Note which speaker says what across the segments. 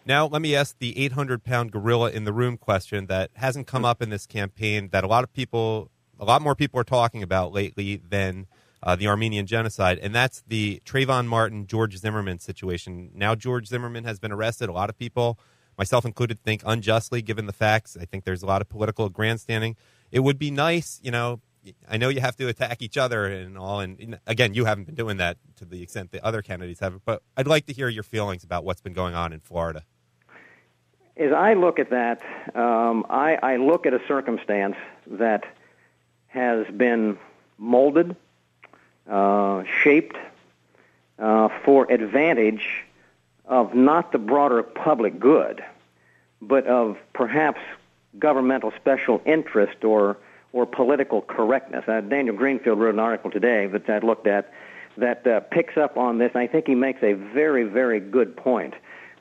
Speaker 1: Now, let me ask the 800-pound gorilla in the room question that hasn't come up in this campaign that a lot more people are talking about lately than the Armenian genocide, and that's the Trayvon Martin, George Zimmerman situation. Now George Zimmerman has been arrested. A lot of people, myself included, think unjustly given the facts. I think there's a lot of political grandstanding. It would be nice, I know you have to attack each other and all, and again, you haven't been doing that to the extent that other candidates have, but I'd like to hear your feelings about what's been going on in Florida.
Speaker 2: As I look at that, I look at a circumstance that has been molded, shaped for advantage of not the broader public good, but of perhaps governmental special interest or political correctness. Daniel Greenfield wrote an article today that I looked at that picks up on this, and I think he makes a very, very good point.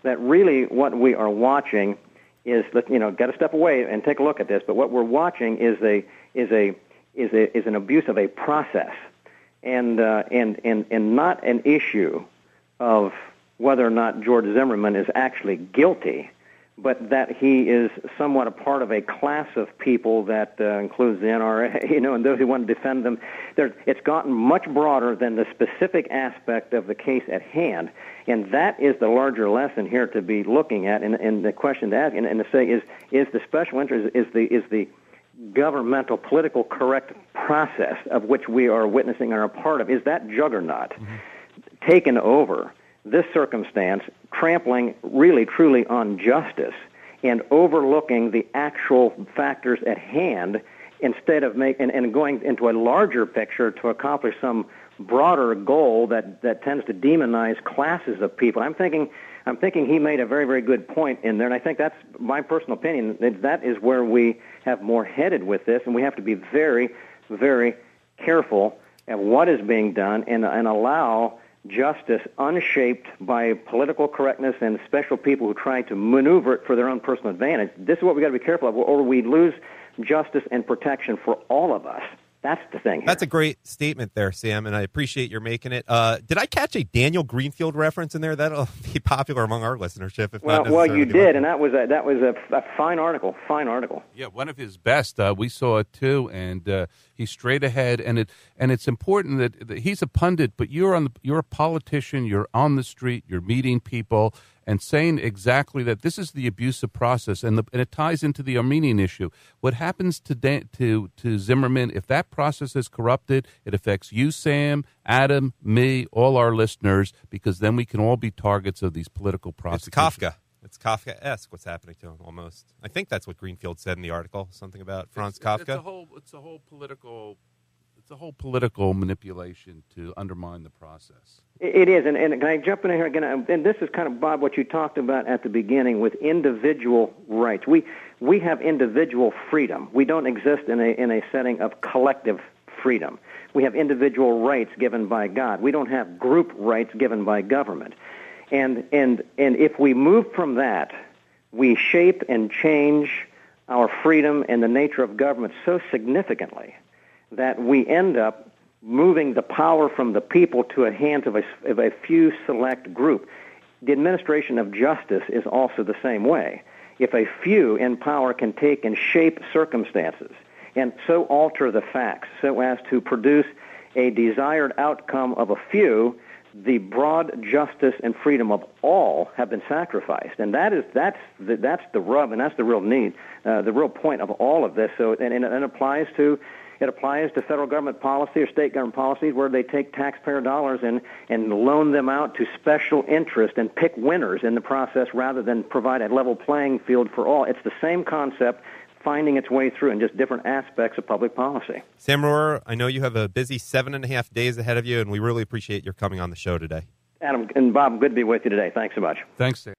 Speaker 2: That really what we are watching is, got to step away and take a look at this. But what we're watching is an abuse of a process, and not an issue of whether or not George Zimmerman is actually guilty, but that he is somewhat a part of a class of people that includes the NRA, and those who want to defend them. It's gotten much broader than the specific aspect of the case at hand, and that is the larger lesson here to be looking at, and the question to ask, and to say is the special interest, is the governmental political correct process of which we are witnessing and are a part of, is that juggernaut taken over this circumstance, trampling really truly on justice and overlooking the actual factors at hand instead of and going into a larger picture to accomplish some broader goal that tends to demonize classes of people. I'm thinking he made a very, very good point in there, and I think that's my personal opinion. That is where we have more headed with this, and we have to be very, very careful at what is being done and allow justice unshaped by political correctness and special people who try to maneuver it for their own personal advantage. This is what we've got to be careful of, or we lose justice and protection for all of us. That's the thing here.
Speaker 1: That's a great statement there, Sam, and I appreciate your making it. Did I catch a Daniel Greenfield reference in there? That'll be popular among our listenership. If not
Speaker 2: well, you did, and that was a fine article. Fine article.
Speaker 3: Yeah, one of his best. We saw it too, and he's straight ahead. And it's important that he's a pundit, but you're a politician. You're on the street. You're meeting people and saying exactly that this is the abusive process, and it ties into the Armenian issue. What happens to Zimmerman, if that process is corrupted, it affects you, Sam, Adam, me, all our listeners, because then we can all be targets of these political prosecutions.
Speaker 1: It's Kafka-esque what's happening to him, almost. I think that's what Greenfield said in the article, something about Franz Kafka.
Speaker 3: It's a whole political manipulation to undermine the process.
Speaker 2: It is, and can I jump in here again? And this is kind of, Bob, what you talked about at the beginning with individual rights. We have individual freedom. We don't exist in a setting of collective freedom. We have individual rights given by God. We don't have group rights given by government. And if we move from that, we shape and change our freedom and the nature of government so significantly that we end up moving the power from the people to the hands of a few select group. The administration of justice is also the same way. If a few in power can take and shape circumstances and so alter the facts so as to produce a desired outcome of a few, the broad justice and freedom of all have been sacrificed, and that's the rub, and that's the real need, the real point of all of this. So, and it applies to federal government policy or state government policies where they take taxpayer dollars and loan them out to special interest and pick winners in the process rather than provide a level playing field for all. It's the same concept finding its way through in just different aspects of public policy.
Speaker 1: Sam Rohrer, I know you have a busy 7.5 days ahead of you, and we really appreciate your coming on the show today.
Speaker 2: Adam and Bob, good to be with you today. Thanks so much.
Speaker 3: Thanks, Sam.